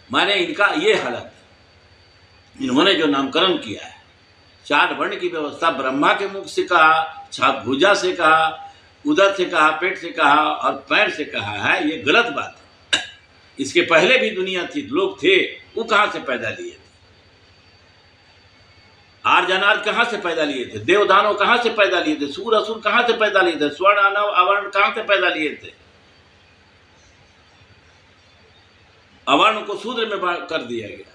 माने इनका ये हालत, इन्होंने जो नामकरण किया है, 4 वर्ण की व्यवस्था ब्रह्मा के मुख से कहा, छाप भुजा से कहा, उदर से कहा, पेट से कहा और पैर से कहा है, ये गलत बात है। इसके पहले भी दुनिया थी, लोग थे, वो कहाँ से पैदा लिए थे? आर्यनार्य कहाँ से पैदा लिए थे? देवदानव कहाँ से पैदा लिए थे? सूर असुर कहाँ से पैदा लिए थे? स्वर्ण अनव अवर्ण कहाँ से पैदा लिए थे? अवर्ण को शूद्र में कर दिया गया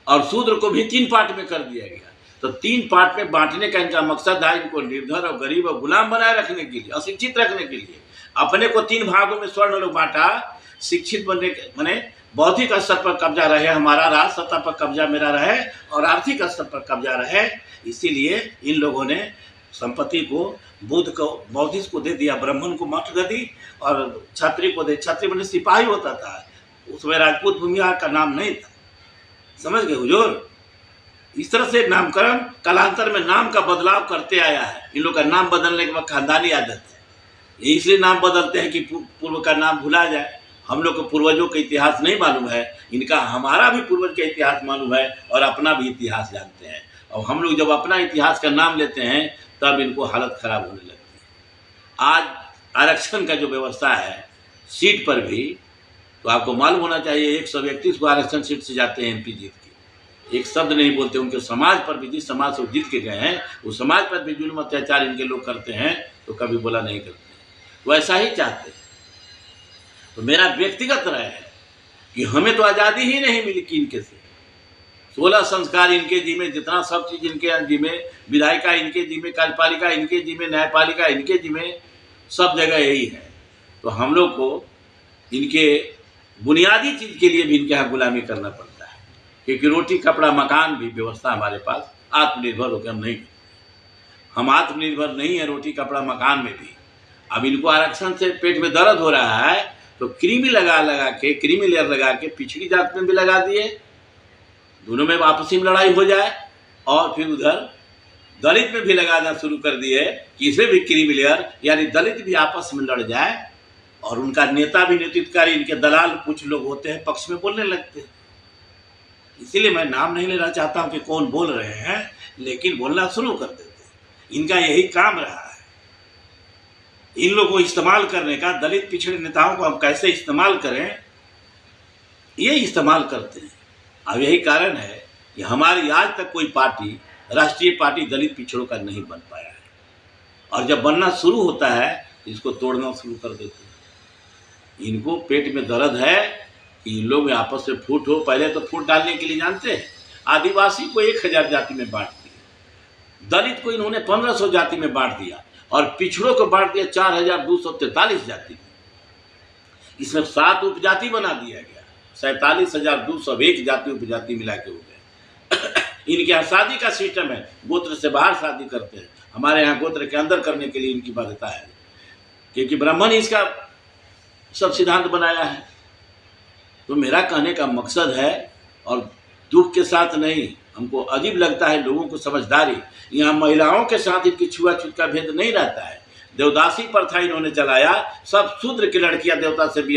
और शूद्र को भी 3 पार्ट में कर दिया गया। तो 3 पार्ट में बांटने का इनका मकसद है इनको निर्धन और गरीब और गुलाम बनाए रखने के लिए, अशिक्षित रखने के लिए। अपने को 3 भागों में स्वर्ण लोग बांटा, शिक्षित बनने के माने बौद्धिक स्तर पर कब्जा रहे हमारा, राज सत्ता पर कब्जा मेरा रहे और आर्थिक स्तर पर कब्जा रहे, इसीलिए इन लोगों ने संपत्ति को बुद्ध को बौद्धिक को दे दिया, ब्राह्मण को मठ गदी और क्षत्रिय को दे। क्षत्रिय मैंने सिपाही होता था, उसमें राजपूत भूमिया का नाम नहीं था, समझ गए हुजूर? इस तरह से नामकरण कालांतर में नाम का बदलाव करते आया है। इन लोग का नाम बदलने के बाद खानदानी आदत है, इसलिए नाम बदलते हैं कि पूर्व का नाम भुला जाए। हम लोग को पूर्वजों का इतिहास नहीं मालूम है, इनका हमारा भी पूर्वज का इतिहास मालूम है और अपना भी इतिहास जानते हैं। और हम लोग जब अपना इतिहास का नाम लेते हैं तब इनको हालत खराब होने लगती है। आज आरक्षण का जो व्यवस्था है सीट पर भी, तो आपको मालूम होना चाहिए 131 को आरक्षण सीट से जाते हैं एमपी जीत के, एक शब्द नहीं बोलते। उनके समाज पर भी, जिस समाज से वो जीत के गए हैं उस समाज पर भी जुल्म अत्याचार इनके लोग करते हैं तो कभी बोला नहीं करते, वैसा ही चाहते हैं। तो मेरा व्यक्तिगत राय है कि हमें तो आज़ादी ही नहीं मिली कि इनके से 16 संस्कार इनके जिम्मे, जितना सब चीज़ इनके जिम्मे, विधायिका इनके जिम्मे, कार्यपालिका इनके जिम्मे, न्यायपालिका इनके जिम्मे, सब जगह यही है। तो हम लोग को इनके बुनियादी चीज़ के लिए भी इनके यहाँ गुलामी करना पड़ता है, क्योंकि रोटी कपड़ा मकान भी व्यवस्था हमारे पास आत्मनिर्भर होकर हम नहीं, हम आत्मनिर्भर नहीं है रोटी कपड़ा मकान में भी। अब इनको आरक्षण से पेट में दर्द हो रहा है तो क्रीमी लगा के, क्रीमी लेयर लगा के पिछड़ी जात में भी लगा दिए, दोनों में आपसी में लड़ाई हो जाए, और फिर उधर दलित में भी लगाना शुरू कर दिए कि इसमें भी क्रीमी लेयर, यानी दलित भी आपस में लड़ जाए और उनका नेता भी नेतृत्वकारी, इनके दलाल कुछ लोग होते हैं पक्ष में बोलने लगते हैं। इसीलिए मैं नाम नहीं लेना चाहता हूं कि कौन बोल रहे हैं, लेकिन बोलना शुरू कर देते हैं। इनका यही काम रहा है, इन लोगों को इस्तेमाल करने का। दलित पिछड़े नेताओं को हम कैसे इस्तेमाल करें, ये इस्तेमाल करते हैं। अब यही कारण है कि हमारी आज तक कोई पार्टी, राष्ट्रीय पार्टी दलित पिछड़ों का नहीं बन पाया है, और जब बनना शुरू होता है तो इसको तोड़ना शुरू कर देते हैं। इनको पेट में दर्द है कि इन लोग आपस में फूट हो। पहले तो फूट डालने के लिए जानते हैं, आदिवासी को 1000 जाति में बांट दिया, दलित को इन्होंने 1500 जाति में बांट दिया और पिछड़ों को बांट दिया 4243 जाति में। इसमें 7 उपजाति बना दिया गया, 47,201 जाति उपजाति मिला के हो गए। इनके यहाँ शादी का सिस्टम है, गोत्र से बाहर शादी करते हैं, हमारे यहाँ गोत्र के अंदर करने के लिए इनकी बाध्यता है, क्योंकि ब्राह्मण इसका सब सिद्धांत बनाया है। तो मेरा कहने का मकसद है, और दुख के साथ नहीं, हमको अजीब लगता है लोगों को समझदारी, यहाँ महिलाओं के साथ इनकी छुआछूत का भेद नहीं रहता है। देवदासी प्रथा इन्होंने चलाया, सब शूद्र की लड़कियां देवता से भी